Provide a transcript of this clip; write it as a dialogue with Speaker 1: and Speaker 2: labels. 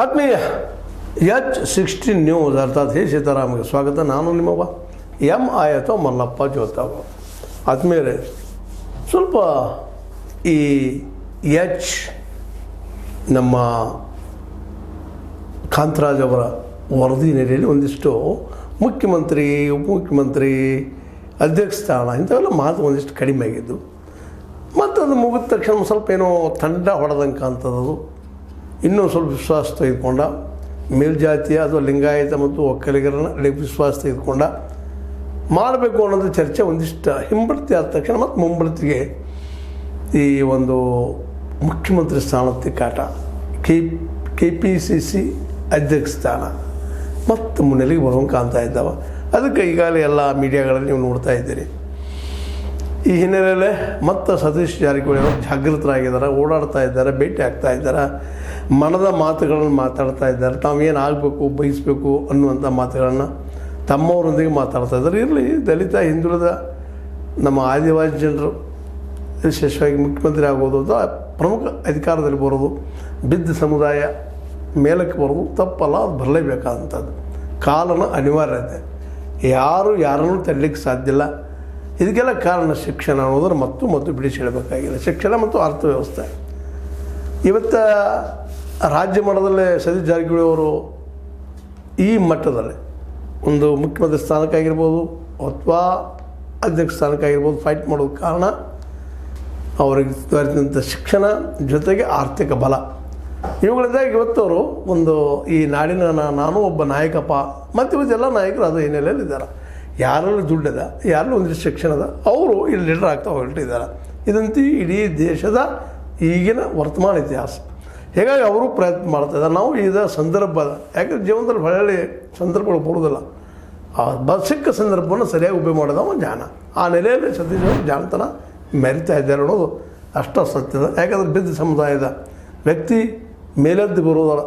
Speaker 1: ಆತ್ಮೀಯ H16 news ಅರ್ಥಾತ್ ಹೇ ಸೀತಾರಾಮ್ಗೆ ಸ್ವಾಗತ. ನಾನು ನಿಮ್ಮವ ಆಯತೋ ಮಲ್ಲಪ್ಪ ಜೋತಾವ. ಆತ್ಮೀಯರೇ, ಸ್ವಲ್ಪ ಈ ನಮ್ಮ ಕಾಂತರಾಜ್ ಅವರ ವರದಿ ನೆಲೆಯಲ್ಲಿ ಒಂದಿಷ್ಟು ಮುಖ್ಯಮಂತ್ರಿ, ಉಪಮುಖ್ಯಮಂತ್ರಿ, ಅಧ್ಯಕ್ಷ ಸ್ಥಾನ ಇಂಥವೆಲ್ಲ ಮಾತು ಒಂದಿಷ್ಟು ಕಡಿಮೆ ಆಗಿದ್ದು. ಮತ್ತು ಅದು ಮುಗಿದ ತಕ್ಷಣ ಸ್ವಲ್ಪ ಏನೋ ತಂಡ ಹೊಡೆದಂಗೆ ಕಾಣ್ತದದು. ಇನ್ನೂ ಸ್ವಲ್ಪ ವಿಶ್ವಾಸ ತೆಗೆದುಕೊಂಡ ಮೇಲ್ಜಾತಿಯ ಅಥವಾ ಲಿಂಗಾಯತ ಮತ್ತು ಒಕ್ಕಲಿಗರನ್ನ ವಿಶ್ವಾಸ ತೆಗೆದುಕೊಂಡ ಮಾಡಬೇಕು ಅನ್ನೋದು ಚರ್ಚೆ ಒಂದಿಷ್ಟು ಹಿಂಬಡ್ತಿ ಆದ ತಕ್ಷಣ ಮತ್ತು ಮುಂಬಡ್ತಿಗೆ ಈ ಒಂದು ಮುಖ್ಯಮಂತ್ರಿ ಸ್ಥಾನಕ್ಕೆ ಕಾಟ, KPCC ಅಧ್ಯಕ್ಷ ಸ್ಥಾನ ಮತ್ತು ಮುನ್ನೆಲೆಗೆ ಬರುವಂಗೆ ಕಾಣ್ತಾ ಇದ್ದಾವೆ. ಅದಕ್ಕೆ ಈಗಾಗಲೇ ಎಲ್ಲ ಮೀಡಿಯಾಗಳಲ್ಲಿ ನೀವು ನೋಡ್ತಾ ಇದ್ದೀರಿ. ಈ ಹಿನ್ನೆಲೆಯಲ್ಲೇ ಮತ್ತು ಸತೀಶ್ ಜಾರಕಿಹೊಳಿ ಅವರು ಜಾಗೃತರಾಗಿದ್ದಾರೆ, ಓಡಾಡ್ತಾ ಇದ್ದಾರೆ, ಭೇಟಿ ಆಗ್ತಾ ಇದ್ದಾರೆ, ಮನದ ಮಾತುಗಳನ್ನು ಮಾತಾಡ್ತಾ ಇದ್ದಾರೆ. ತಾವೇನು ಆಗಬೇಕು, ಬಯಸಬೇಕು ಅನ್ನುವಂಥ ಮಾತುಗಳನ್ನು ತಮ್ಮವರೊಂದಿಗೆ ಮಾತಾಡ್ತಾ ಇದ್ದಾರೆ. ಇರಲಿ, ದಲಿತ ಹಿಂದುಳಿದ ನಮ್ಮ ಆದಿವಾಸಿ ಜನರು ವಿಶೇಷವಾಗಿ ಮುಖ್ಯಮಂತ್ರಿ ಆಗೋದು ಅಥವಾ ಪ್ರಮುಖ ಅಧಿಕಾರದಲ್ಲಿ ಬರೋದು, ಬಿದ್ದ ಸಮುದಾಯ ಮೇಲಕ್ಕೆ ಬರೋದು ತಪ್ಪಲ್ಲ, ಅದು ಬರಲೇಬೇಕಾದಂಥದ್ದು. ಕಾಲನ ಅನಿವಾರ್ಯತೆ, ಯಾರನ್ನೂ ತರಲಿಕ್ಕೆ ಸಾಧ್ಯ ಇಲ್ಲ. ಇದಕ್ಕೆಲ್ಲ ಕಾರಣ ಶಿಕ್ಷಣ ಅನ್ನೋದರ ಮತ್ತು ಬಿಡಿಸಿ ಹೇಳಬೇಕಾಗಿಲ್ಲ. ಶಿಕ್ಷಣ ಮತ್ತು ಅರ್ಥವ್ಯವಸ್ಥೆ. ಇವತ್ತು ರಾಜ್ಯ ಮಟ್ಟದಲ್ಲೇ ಸತೀಶ್ ಜಾರಕಿಹೊಳಿ ಅವರು ಈ ಮಟ್ಟದಲ್ಲಿ ಒಂದು ಮುಖ್ಯಮಂತ್ರಿ ಸ್ಥಾನಕ್ಕಾಗಿರ್ಬೋದು ಅಥವಾ ಅಧ್ಯಕ್ಷ ಸ್ಥಾನಕ್ಕಾಗಿರ್ಬೋದು ಫೈಟ್ ಮಾಡೋದು ಕಾರಣ ಅವರಿಗೆ ದೊರೆತಂಥ ಶಿಕ್ಷಣ ಜೊತೆಗೆ ಆರ್ಥಿಕ ಬಲ. ಇವುಗಳಿಂದಾಗಿ ಇವತ್ತವರು ಒಂದು ಈ ನಾಡಿನ ನಾನು ಒಬ್ಬ ನಾಯಕಪ್ಪ ಮತ್ತು ಇವತ್ತೆಲ್ಲ ನಾಯಕರು ಅದು ಹಿನ್ನೆಲೆಯಲ್ಲಿದ್ದಾರೆ. ಯಾರಲ್ಲಿ ದುಡ್ಡದ, ಯಾರಲ್ಲಿ ಒಂದಿಷ್ಟು ಶಿಕ್ಷಣದ, ಅವರು ಇಲ್ಲಿ ಲೀಡರ್ ಆಗ್ತಾ ಹೊರಟಿದ್ದಾರೆ. ಇದಂತೂ ಇಡೀ ದೇಶದ ಈಗಿನ ವರ್ತಮಾನ ಇತಿಹಾಸ. ಹೀಗಾಗಿ ಅವರು ಪ್ರಯತ್ನ ಮಾಡ್ತಾಯಿದ್ದಾರೆ. ನಾವು ಈಗ ಸಂದರ್ಭದ, ಯಾಕಂದ್ರೆ ಜೀವನದಲ್ಲಿ ಒಳ್ಳೆಯ ಸಂದರ್ಭಗಳು ಬರೋದಿಲ್ಲ. ಆ ಸಿಕ್ಕ ಸಂದರ್ಭವನ್ನು ಸರಿಯಾಗಿ ಉಪಯೋಗ ಮಾಡೋದು ಅವನು ಜಾಣ. ಆ ನೆಲೆಯಲ್ಲಿ ಸತೀಶ್ ಅವರು ಜಾಣತನ ಮೆರಿತಾ ಇದ್ದಾರೆ ಅನ್ನೋದು ಅಷ್ಟ ಸತ್ಯದ. ಯಾಕಂದರೆ ಬಿದ್ದ ಸಮುದಾಯದ ವ್ಯಕ್ತಿ ಮೇಲೆದ್ದು ಬರೋದಲ್ಲ,